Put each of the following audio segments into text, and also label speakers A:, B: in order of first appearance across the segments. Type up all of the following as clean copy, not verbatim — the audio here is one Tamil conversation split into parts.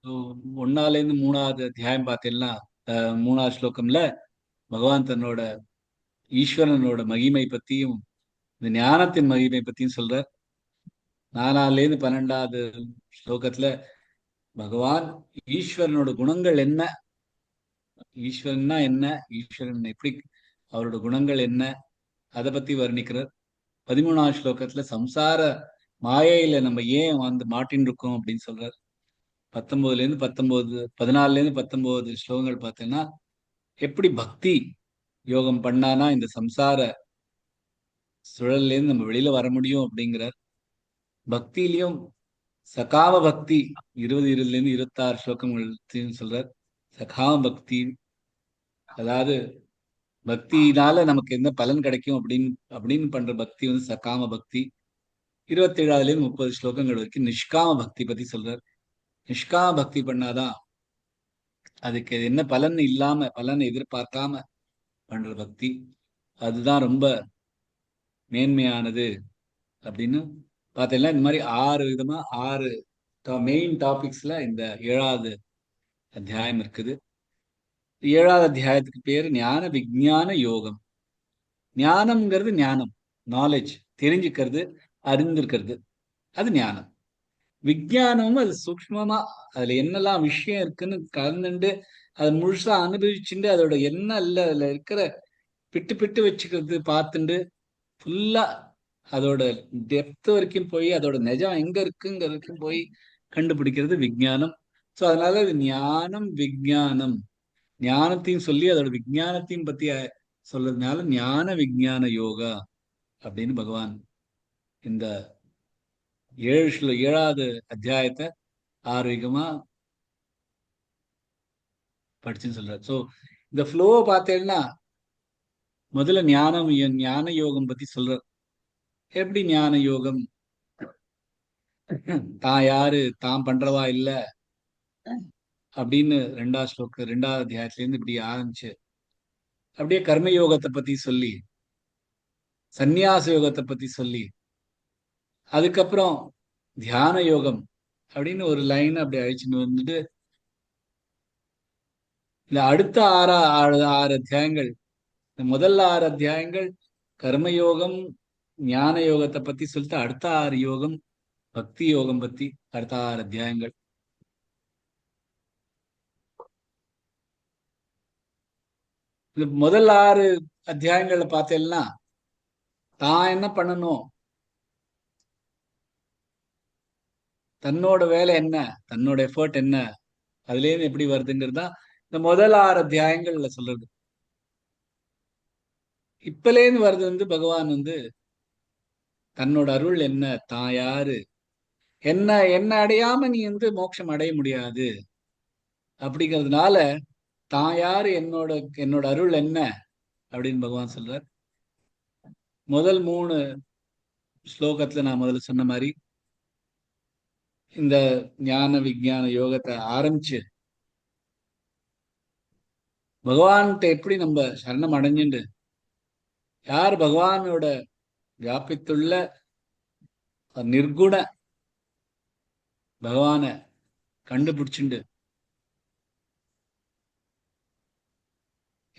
A: ஒன்னாலேருந்து மூணாவது அத்தியாயம் பார்த்தீங்கன்னா மூணாவது ஸ்லோகம்ல பகவான் தன்னோட ஈஸ்வரனோட மகிமை பத்தியும் இந்த ஞானத்தின் மகிமை பத்தியும் சொல்றார். 4லேருந்து 12வது ஸ்லோகத்துல பகவான் ஈஸ்வரனோட குணங்கள் என்ன, ஈஸ்வரன்னா என்ன, ஈஸ்வரன் எப்படி, அவரோட குணங்கள் என்ன, அதை பத்தி வர்ணிக்கிறார். 13வது ஸ்லோகத்துல சம்சார மாயையில நம்ம ஏன் வந்து மாட்டின்னு இருக்கோம் அப்படின்னு சொல்றார். 14லேருந்து 19 ஸ்லோகங்கள் பார்த்தீங்கன்னா எப்படி பக்தி யோகம் பண்ணானா இந்த சம்சார சுழல்ல இருந்து நம்ம வெளியில வர முடியும் அப்படிங்கிறார். பக்தியிலையும் சகாம பக்தி 20லேருந்து 26 ஸ்லோகங்கள் சொல்றார். சகாம பக்தி, அதாவது பக்தியினால நமக்கு என்ன பலன் கிடைக்கும் அப்படின்னு அப்படின்னு பண்ற பக்தி வந்து சகாம பக்தி. 27லேருந்து 30 ஸ்லோகங்கள் வரைக்கும் நிஷ்காம பக்தி பத்தி சொல்றார். நிஷ்காம பக்தி பண்ணாதான் அதுக்கு என்ன பலன் இல்லாம, பலனை எதிர்பார்க்காம பண்ற பக்தி, அதுதான் ரொம்ப மேன்மையானது அப்படின்னு பார்த்தீங்கன்னா இந்த மாதிரி 6 விதமா 6 மெயின் டாபிக்ஸ்ல இந்த 7வது அத்தியாயம் இருக்குது. 7வது அத்தியாயத்துக்கு பேரு ஞான விஞ்ஞான யோகம். ஞானம்ங்கிறது ஞானம், நாலேஜ், தெரிஞ்சுக்கிறது, அறிந்திருக்கிறது, அது ஞானம். விஞ்ஞானமும் அது சூக்ஷ்மமா அதுல என்னெல்லாம் விஷயம் இருக்குன்னு கலந்துண்டு அதை முழுசா அனுபவிச்சுட்டு அதோட என்ன இல்ல அதுல இருக்கிற பிட்டு பிட்டு வச்சுக்கிறது பார்த்துண்டு ஃபுல்லா அதோட டெப்த் வரைக்கும் போய் அதோட நிஜம் எங்க இருக்குங்க வரைக்கும் போய் கண்டுபிடிக்கிறது விஞ்ஞானம். ஸோ அதனால இது ஞானம் விஞ்ஞானம், ஞானத்தையும் சொல்லி அதோட விஞ்ஞானத்தையும் பத்தி சொல்றதுனால ஞான விஞ்ஞான யோகா அப்படின்னு பகவான் இந்த 7வது அத்தியாயத்தை ஆரோக்கியமா படிச்சுன்னு சொல்றாரு. ஸோ இந்த ஃப்ளோவை பார்த்தேன்னா முதல்ல ஞான யோகம் பத்தி சொல்றார். எப்படி ஞான யோகம், தான் யாரு, தான் பண்றவா இல்ல அப்படின்னு 2வது அத்தியாயத்துல இருந்து இப்படி ஆரம்பிச்சு அப்படியே கர்ம யோகத்தை பத்தி சொல்லி, சந்நியாச யோகத்தை பத்தி சொல்லி, அதுக்கப்புறம் தியான யோகம் அப்படின்னு ஒரு லைன் அப்படி அழிச்சுட்டு வந்துட்டு இந்த அடுத்த ஆறு அத்தியாயங்கள், இந்த முதல் 6 அத்தியாயங்கள் கர்மயோகம் ஞான யோகத்தை பத்தி சொல்லிட்டு அடுத்த 6 யோகம் பக்தி யோகம் பத்தி அடுத்த 6 அத்தியாயங்கள். இந்த முதல் 6 அத்தியாயங்கள்ல பார்த்தேன்னா தான் என்ன பண்ணணும், தன்னோட வேலை என்ன, தன்னோட எஃபர்ட் என்ன, அதுல இருந்து எப்படி வருதுங்கிறது தான் இந்த முதல் 6 அத்தியாயங்கள்ல சொல்றது. இப்பலேருந்து வருது வந்து பகவான் வந்து தன்னோட அருள் என்ன, தான் யாரு, என்ன என்ன அடையாம நீ வந்து மோட்சம் அடைய முடியாது அப்படிங்கிறதுனால தான் யாரு, என்னோட அருள் என்ன அப்படின்னு பகவான் சொல்றார். முதல் 3 ஸ்லோகத்துல நான் முதல்ல சொன்ன மாதிரி இந்த ஞான விஞ்ஞான யோகத்தை ஆரம்பிச்சு பகவான்கிட்ட எப்படி நம்ம சரணம் அடைஞ்சுண்டு யார் பகவானோட வியாபித்துள்ள நிர்குண பகவானை கண்டுபிடிச்சுண்டு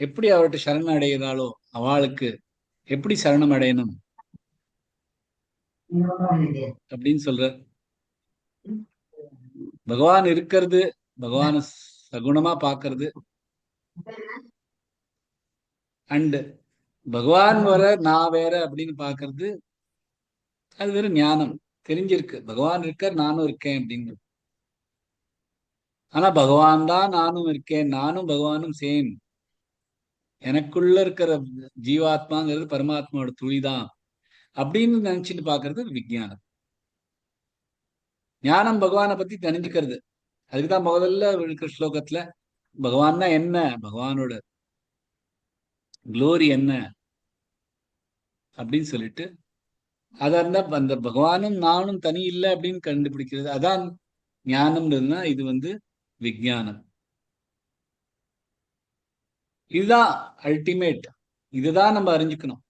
A: எப்படி அவர்கிட்ட சரணம் அடைகிறாளோ அவளுக்கு எப்படி சரணம் அடையணும் அப்படின்னு சொல்ற. பகவான் இருக்கிறது, பகவான சகுணமா பாக்குறது, அண்ட் பகவான் வர நான் வேற அப்படின்னு பாக்குறது, அது வெறும் ஞானம். தெரிஞ்சிருக்கு பகவான் இருக்கார், நானும் இருக்கேன் அப்படின்னு. ஆனா பகவான் தான் நானும் இருக்கேன், நானும் பகவானும் சேம், எனக்குள்ள இருக்கிற ஜீவாத்மாங்கிறது பரமாத்மாவோட துளிதான் அப்படின்னு நினைச்சிட்டு பாக்குறது விஞ்ஞானம். ஞானம் பகவானை பத்தி தெரிஞ்சுக்கிறது. அதுக்குதான் முதல்ல இருக்கிற ஸ்லோகத்துல பகவான்னா என்ன, பகவானோட குளோரி என்ன அப்படின்னு சொல்லிட்டு அதா இருந்தா அந்த பகவானும் நானும் தனி இல்லை அப்படின்னு கண்டுபிடிக்கிறது, அதான் ஞானம்ன்றதுன்னா இது வந்து விஞ்ஞானம். இதுதான் அல்டிமேட், இதுதான் நம்ம அறிஞ்சுக்கணும்.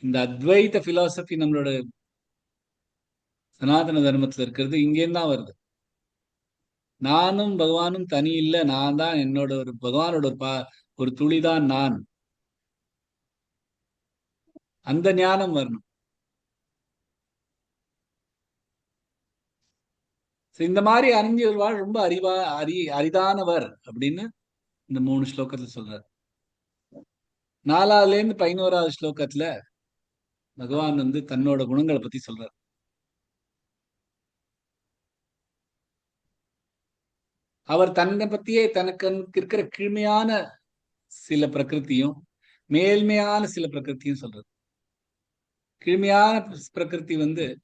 A: இந்த அத்வைத பிலாசபி நம்மளோட சனாதன தர்மத்துல இருக்கிறது இங்கேருந்து தான் வருது. நானும் பகவானும் தனி இல்ல, நான் தான் என்னோட ஒரு பகவானோட ஒரு துளிதான் நான். அந்த ஞானம் வரணும். So, இந்த மாதிரி அறிஞர்கள் ரொம்ப அரிதானவர் அப்படின்னு இந்த 3 ஸ்லோகத்துல சொல்றார். 4வதுல இருந்து 11வது ஸ்லோகத்துல பகவான் தன்னோட குணங்களை பத்தி சொல்றார். அவர் தன்னை பத்தியே தனக்கு இருக்கிற கீழ்மையான சில பிரகிருத்தியும் மேல்மையான சில பிரகிருத்தியும் சொல்றார். கீழ்மையான பிரகிருதி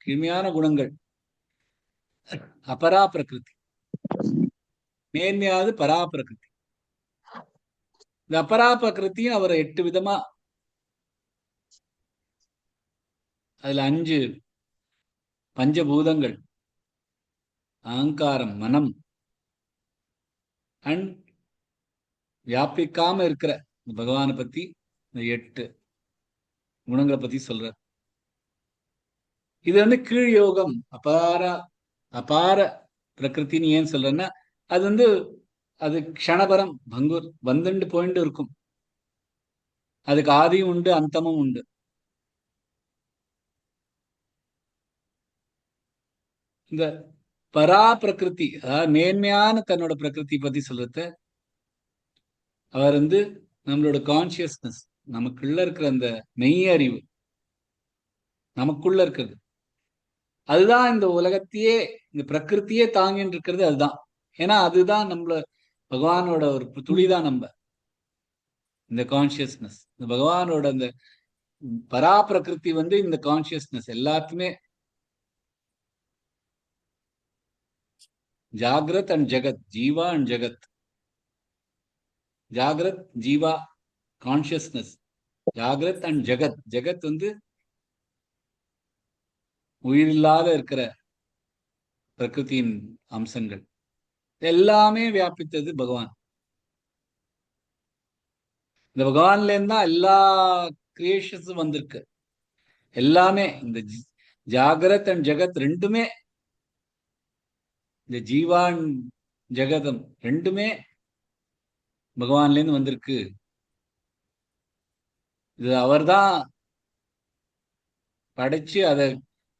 A: கீழ்மையான குணங்கள், அபரா பிரகிருதி. மேன்மையாவது பரா பிரகிருதி. இந்த அபரா பிரகிருத்தியும் அவரை 8 விதமா, அதுல 5 பஞ்சபூதங்கள், அகங்காரம், மனம் அண்ட் வியாபிக்காம இருக்கிற பகவானை பத்தி இந்த 8 குணங்களை பத்தி சொல்ற. இது கீழ் யோகம். அபார பிரகிருத்தின்னு ஏன் சொல்றேன்னா, அது அது க்ஷணபரம் பங்குர் வந்துண்டு போயிட்டு இருக்கும். அதுக்கு ஆதியும் உண்டு, அந்தமும் உண்டு. இந்த பரா பிரகிருதி, அதாவது மேன்மையான தன்னோட பிரகிருதி பத்தி சொல்றத அவர் நம்மளோட கான்சியஸ்னஸ், நமக்குள்ள இருக்கிற அந்த மெய் அறிவு, நமக்குள்ள இருக்கிறது அதுதான் இந்த உலகத்தையே, இந்த பிரகிருத்தியே தாங்கின்னு இருக்கிறது அதுதான். ஏன்னா அதுதான் நம்மள பகவானோட ஒரு துளிதான். நம்ம இந்த கான்சியஸ்னஸ், இந்த பகவானோட அந்த பரா பிரகிருதி இந்த கான்சியஸ்னஸ் எல்லாத்துமே. ஜாகிரத் அண்ட் ஜெகத், ஜீவா அண்ட் ஜெகத். ஜாகிரத், ஜீவா, கான்சியஸ்னஸ். ஜாகிரத் அண்ட் ஜெகத். ஜெகத் உயிரில்லாத இருக்கிற பிரகிருதியின் அம்சங்கள் எல்லாமே வியாபித்தது பகவான். இந்த பகவான்ல இருந்தா எல்லா கிரியேஷன்ஸும் வந்திருக்கு. எல்லாமே இந்த ஜாகிரத் அண்ட் ஜெகத் ரெண்டுமே, இந்த ஜீவான் ஜெகதம் ரெண்டுமே பகவான்ல இருந்து வந்திருக்கு. இது அவர்தான் படைச்சு அதை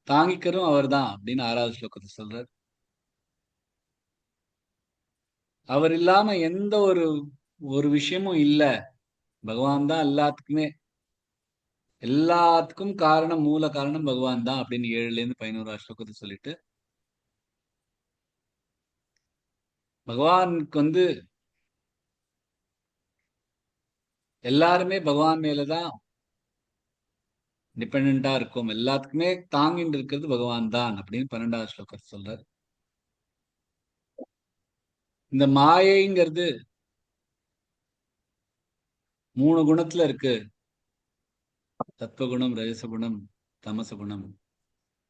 A: தாங்கிக்கிறதும் அவர்தான் அப்படின்னு 6வது ஸ்லோகத்தை சொல்றார். அவர் இல்லாம எந்த ஒரு விஷயமும் இல்ல. பகவான் தான் எல்லாத்துக்குமே, எல்லாத்துக்கும் காரணம், மூல காரணம் பகவான் தான் அப்படின்னு 7ல இருந்து 11வது ஸ்லோகத்தை சொல்லிட்டு, பகவானுக்கு எல்லாருமே பகவான் மேலதான் டிபெண்டா இருக்கும். எல்லாத்துக்குமே தாங்கிட்டு இருக்கிறது பகவான் தான் அப்படின்னு 12வது ஸ்லோகத்தை சொல்றார். இந்த மாயைங்கிறது 3 குணத்துல இருக்கு. சத்வகுணம், ரஜசகுணம், தமசகுணம்.